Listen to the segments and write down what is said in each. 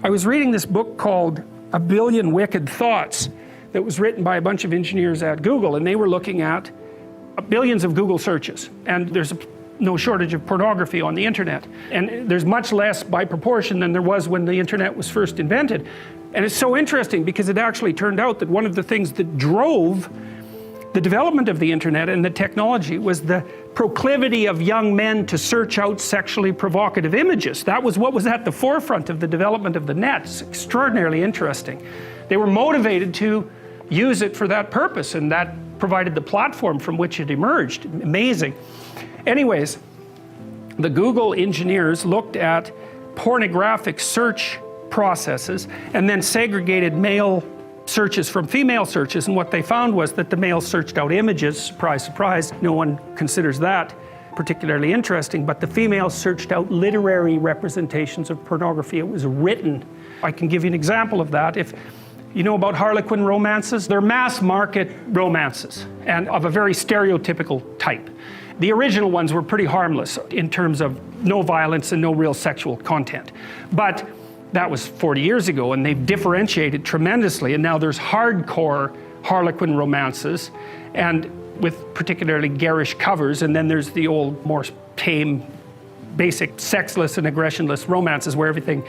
I was reading this book called A Billion Wicked Thoughts that was written by a bunch of engineers at Google, and they were looking at billions of Google searches, and there's no shortage of pornography on the internet, and there's much less by proportion than there was when the internet was first invented. And it's so interesting because it actually turned out that one of the things that drove the development of the internet and the technology was the proclivity of young men to search out sexually provocative images. That was what was at the forefront of the development of the net. It's extraordinarily interesting. They were motivated to use it for that purpose, and that provided the platform from which it emerged. Amazing. Anyways, the Google engineers looked at pornographic search processes and then segregated male searches from female searches, and what they found was that the males searched out images. Surprise, surprise, no one considers that particularly interesting, but the females searched out literary representations of pornography. It was written. I can give you an example of that. If you know about Harlequin romances, they're mass market romances and of a very stereotypical type. The original ones were pretty harmless in terms of no violence and no real sexual content, but that was 40 years ago, and they've differentiated tremendously, and now there's hardcore Harlequin romances, and with particularly garish covers, and then there's the old, more tame, basic sexless and aggressionless romances where everything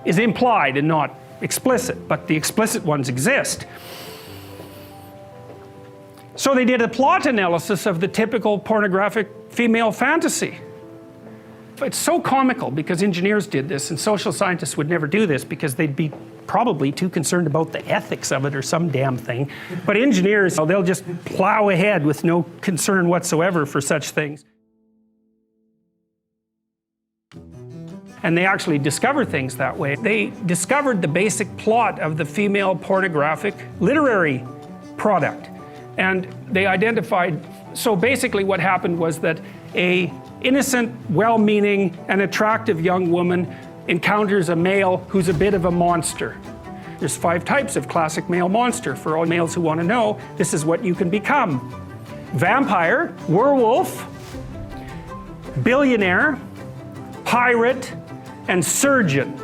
is implied and not explicit, but the explicit ones exist. So they did a plot analysis of the typical pornographic female fantasy. It's so comical because engineers did this, and social scientists would never do this because they'd be probably too concerned about the ethics of it or some damn thing. But engineers, they'll just plow ahead with no concern whatsoever for such things. And they actually discover things that way. They discovered the basic plot of the female pornographic literary product. And they identified, so basically what happened was that a innocent, well-meaning, and attractive young woman encounters a male who's a bit of a monster. There's 5 types of classic male monster. For all males who want to know, this is what you can become: vampire, werewolf, billionaire, pirate, and surgeon.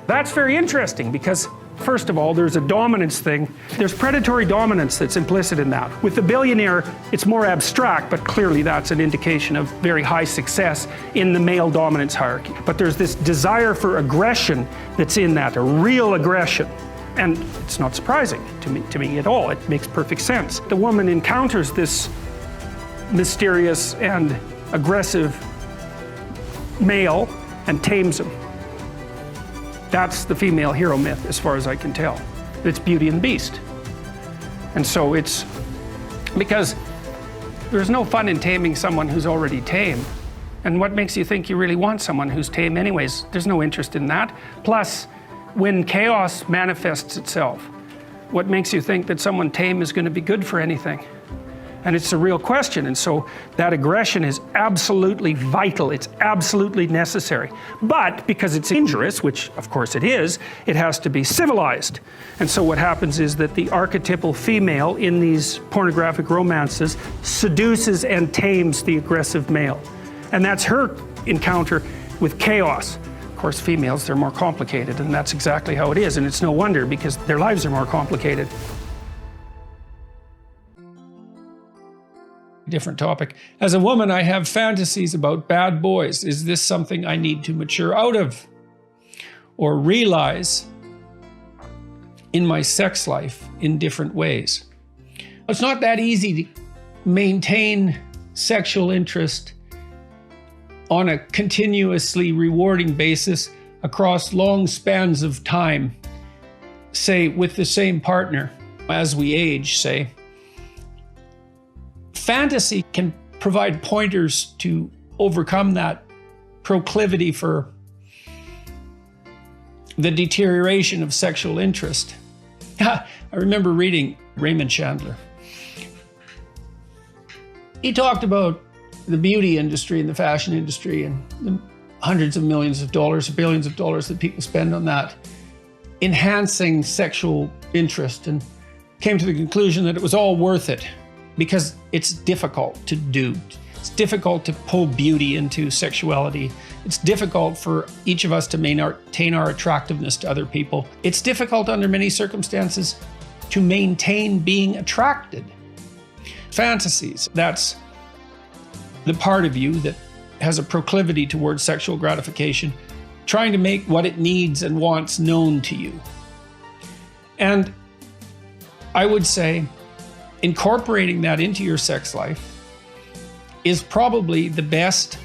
That's very interesting because, first of all, there's a dominance thing. There's predatory dominance that's implicit in that. With the billionaire, it's more abstract, but clearly that's an indication of very high success in the male dominance hierarchy. But there's this desire for aggression that's in that, a real aggression. And it's not surprising to me at all. It makes perfect sense. The woman encounters this mysterious and aggressive male and tames him. That's the female hero myth, as far as I can tell. It's Beauty and the Beast. And so it's because there's no fun in taming someone who's already tame. And what makes you think you really want someone who's tame anyways? There's no interest in that. Plus, when chaos manifests itself, what makes you think that someone tame is going to be good for anything? And it's a real question, and so that aggression is absolutely vital, it's absolutely necessary. But because it's dangerous, which of course it is, it has to be civilized. And so what happens is that the archetypal female in these pornographic romances seduces and tames the aggressive male. And that's her encounter with chaos. Of course, females, they're more complicated, and that's exactly how it is, and it's no wonder because their lives are more complicated. Different topic. As a woman, I have fantasies about bad boys. Is this something I need to mature out of or realize in my sex life in different ways? It's not that easy to maintain sexual interest on a continuously rewarding basis across long spans of time, say with the same partner as we age, say. Fantasy can provide pointers to overcome that proclivity for the deterioration of sexual interest. I remember reading Raymond Chandler. He talked about the beauty industry and the fashion industry and the hundreds of millions of dollars, billions of dollars that people spend on that, enhancing sexual interest, and came to the conclusion that it was all worth it because it's difficult to do. It's difficult to pull beauty into sexuality. It's difficult for each of us to maintain our attractiveness to other people. It's difficult under many circumstances to maintain being attracted. Fantasies, that's the part of you that has a proclivity towards sexual gratification, trying to make what it needs and wants known to you. And I would say incorporating that into your sex life is probably the best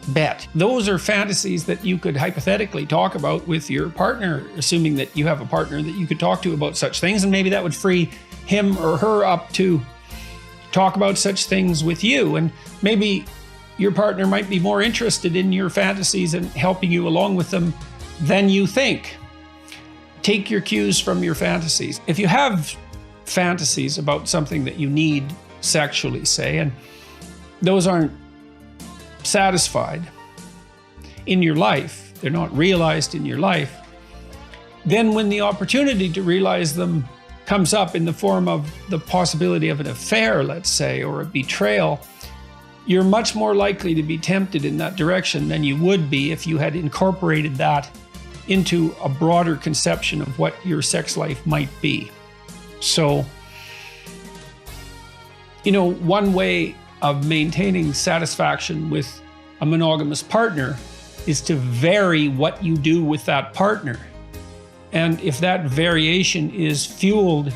bet. Those are fantasies that you could hypothetically talk about with your partner, assuming that you have a partner that you could talk to about such things, and maybe that would free him or her up to talk about such things with you. And maybe your partner might be more interested in your fantasies and helping you along with them than you think. Take your cues from your fantasies. If you have fantasies about something that you need sexually, say, and those aren't satisfied in your life, they're not realized in your life, then when the opportunity to realize them comes up in the form of the possibility of an affair, let's say, or a betrayal, you're much more likely to be tempted in that direction than you would be if you had incorporated that into a broader conception of what your sex life might be. So, one way of maintaining satisfaction with a monogamous partner is to vary what you do with that partner. And if that variation is fueled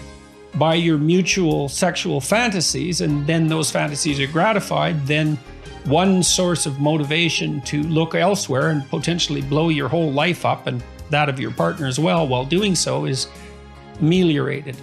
by your mutual sexual fantasies, and then those fantasies are gratified, then one source of motivation to look elsewhere and potentially blow your whole life up and that of your partner as well while doing so is ameliorated.